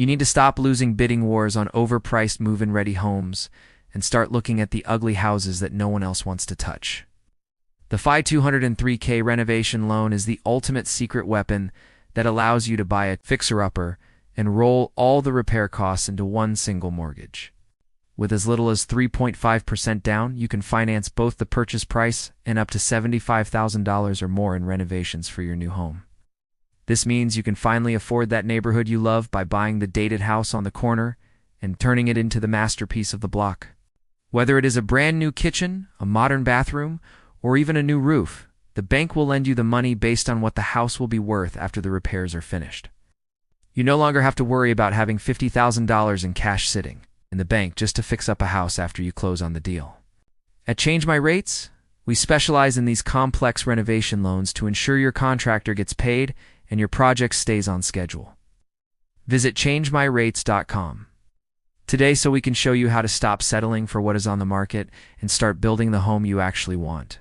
You need to stop losing bidding wars on overpriced move-in-ready homes and start looking at the ugly houses that no one else wants to touch. The FI 203K renovation loan is the ultimate secret weapon that allows you to buy a fixer-upper and roll all the repair costs into one single mortgage. With as little as 3.5% down, you can finance both the purchase price and up to $75,000 or more in renovations for your new home. This means you can finally afford that neighborhood you love by buying the dated house on the corner and turning it into the masterpiece of the block. Whether it is a brand new kitchen, a modern bathroom, or even a new roof, the bank will lend you the money based on what the house will be worth after the repairs are finished. You no longer have to worry about having $50,000 in cash sitting in the bank just to fix up a house after you close on the deal. At Change My Rates, we specialize in these complex renovation loans to ensure your contractor gets paid and your project stays on schedule. Visit changemyrates.com today so we can show you how to stop settling for what is on the market and start building the home you actually want.